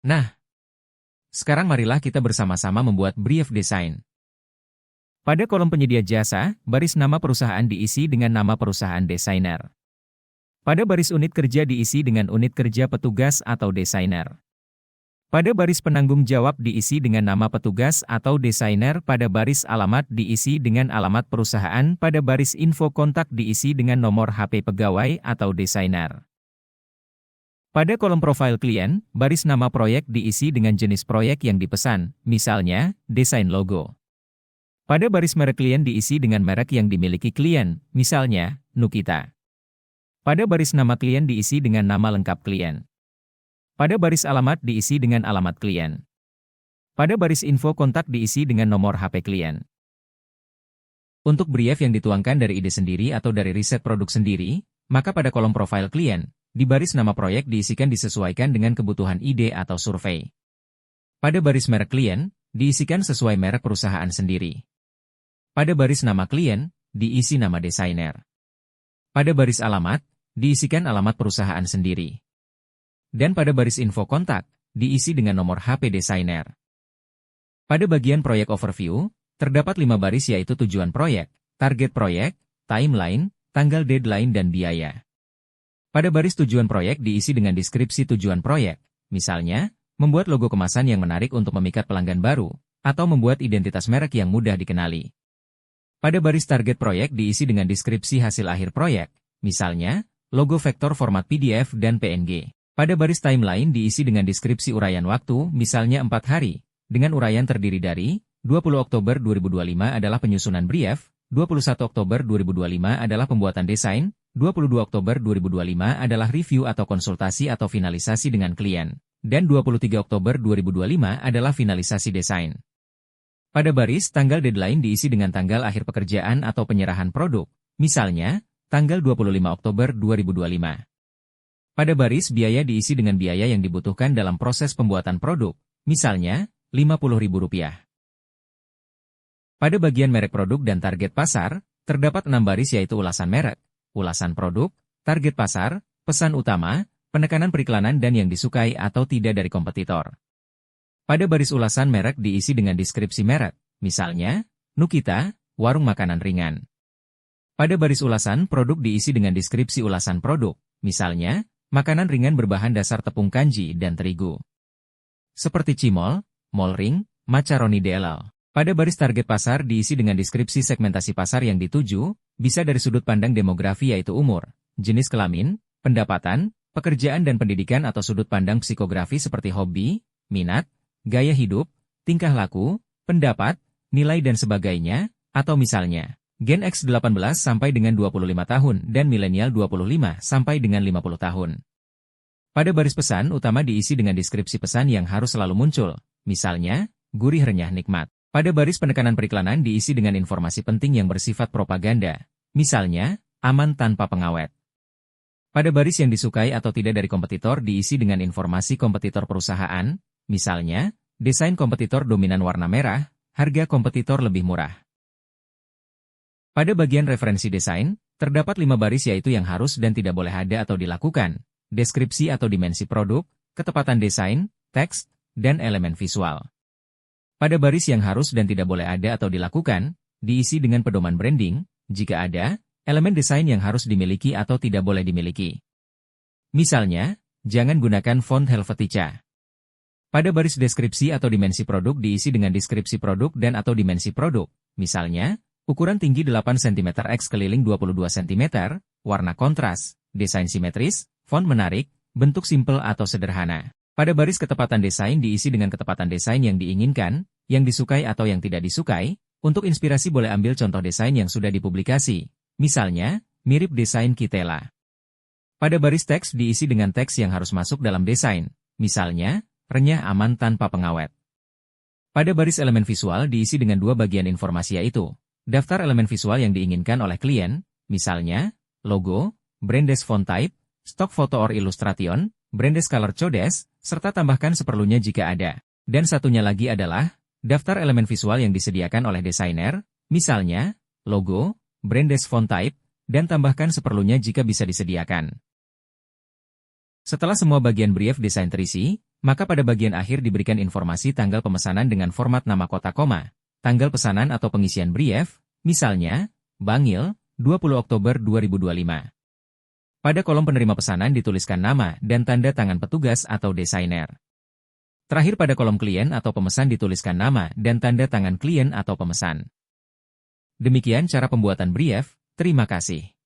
Nah, sekarang marilah kita bersama-sama membuat brief design. Pada kolom penyedia jasa, baris nama perusahaan diisi dengan nama perusahaan desainer. Pada baris unit kerja diisi dengan unit kerja petugas atau desainer. Pada baris penanggung jawab diisi dengan nama petugas atau desainer. Pada baris alamat diisi dengan alamat perusahaan. Pada baris info kontak diisi dengan nomor HP pegawai atau desainer. Pada kolom profil klien, baris nama proyek diisi dengan jenis proyek yang dipesan, misalnya, desain logo. Pada baris merek klien diisi dengan merek yang dimiliki klien, misalnya, Nukita. Pada baris nama klien diisi dengan nama lengkap klien. Pada baris alamat diisi dengan alamat klien. Pada baris info kontak diisi dengan nomor HP klien. Untuk brief yang dituangkan dari ide sendiri atau dari riset produk sendiri, maka pada kolom profil klien, di baris nama proyek diisikan disesuaikan dengan kebutuhan ide atau survei. Pada baris merek klien, diisikan sesuai merek perusahaan sendiri. Pada baris nama klien, diisi nama desainer. Pada baris alamat, diisikan alamat perusahaan sendiri. Dan pada baris info kontak, diisi dengan nomor HP desainer. Pada bagian proyek overview, terdapat 5 baris yaitu tujuan proyek, target proyek, timeline, tanggal deadline dan biaya. Pada baris tujuan proyek diisi dengan deskripsi tujuan proyek, misalnya, membuat logo kemasan yang menarik untuk memikat pelanggan baru, atau membuat identitas merek yang mudah dikenali. Pada baris target proyek diisi dengan deskripsi hasil akhir proyek, misalnya, logo vektor format PDF dan PNG. Pada baris timeline diisi dengan deskripsi uraian waktu, misalnya 4 hari, dengan uraian terdiri dari, 20 Oktober 2025 adalah penyusunan brief, 21 Oktober 2025 adalah pembuatan desain, 22 Oktober 2025 adalah review atau konsultasi atau finalisasi dengan klien, dan 23 Oktober 2025 adalah finalisasi desain. Pada baris tanggal deadline diisi dengan tanggal akhir pekerjaan atau penyerahan produk, misalnya, tanggal 25 Oktober 2025. Pada baris biaya diisi dengan biaya yang dibutuhkan dalam proses pembuatan produk, misalnya, Rp50.000. Pada bagian merek produk dan target pasar, terdapat 6 baris yaitu ulasan merek, ulasan produk, target pasar, pesan utama, penekanan periklanan dan yang disukai atau tidak dari kompetitor. Pada baris ulasan merek diisi dengan deskripsi merek, misalnya, Nukita, warung makanan ringan. Pada baris ulasan produk diisi dengan deskripsi ulasan produk, misalnya, makanan ringan berbahan dasar tepung kanji dan terigu. Seperti cimol, molring, macaroni DLL. Pada baris target pasar diisi dengan deskripsi segmentasi pasar yang dituju, bisa dari sudut pandang demografi yaitu umur, jenis kelamin, pendapatan, pekerjaan dan pendidikan atau sudut pandang psikografi seperti hobi, minat, gaya hidup, tingkah laku, pendapat, nilai dan sebagainya, atau misalnya, Gen X 18 sampai dengan 25 tahun dan milenial 25 sampai dengan 50 tahun. Pada baris pesan utama diisi dengan deskripsi pesan yang harus selalu muncul, misalnya, gurih renyah nikmat. Pada baris penekanan periklanan diisi dengan informasi penting yang bersifat propaganda, misalnya, aman tanpa pengawet. Pada baris yang disukai atau tidak dari kompetitor diisi dengan informasi kompetitor perusahaan, misalnya, desain kompetitor dominan warna merah, harga kompetitor lebih murah. Pada bagian referensi desain, terdapat 5 baris yaitu yang harus dan tidak boleh ada atau dilakukan, deskripsi atau dimensi produk, ketepatan desain, teks, dan elemen visual. Pada baris yang harus dan tidak boleh ada atau dilakukan, diisi dengan pedoman branding, jika ada, elemen desain yang harus dimiliki atau tidak boleh dimiliki. Misalnya, jangan gunakan font Helvetica. Pada baris deskripsi atau dimensi produk diisi dengan deskripsi produk dan atau dimensi produk, misalnya, ukuran tinggi 8 cm x keliling 22 cm, warna kontras, desain simetris, font menarik, bentuk simpel atau sederhana. Pada baris ketepatan desain diisi dengan ketepatan desain yang diinginkan, yang disukai atau yang tidak disukai. Untuk inspirasi boleh ambil contoh desain yang sudah dipublikasi, misalnya, mirip desain Kitela. Pada baris teks diisi dengan teks yang harus masuk dalam desain, misalnya, renyah aman tanpa pengawet. Pada baris elemen visual diisi dengan 2 bagian informasi yaitu, daftar elemen visual yang diinginkan oleh klien, misalnya, logo, brandes font type, stock photo or illustration, brandes color codes, serta tambahkan seperlunya jika ada. Dan satunya lagi adalah, daftar elemen visual yang disediakan oleh desainer, misalnya, logo, brandes font type, dan tambahkan seperlunya jika bisa disediakan. Setelah semua bagian brief desain terisi, Maka pada bagian akhir diberikan informasi tanggal pemesanan dengan format nama kota koma, tanggal pesanan atau pengisian brief, misalnya, Bangil, 20 Oktober 2025. Pada kolom penerima pesanan dituliskan nama dan tanda tangan petugas atau desainer. Terakhir pada kolom klien atau pemesan dituliskan nama dan tanda tangan klien atau pemesan. Demikian cara pembuatan brief, terima kasih.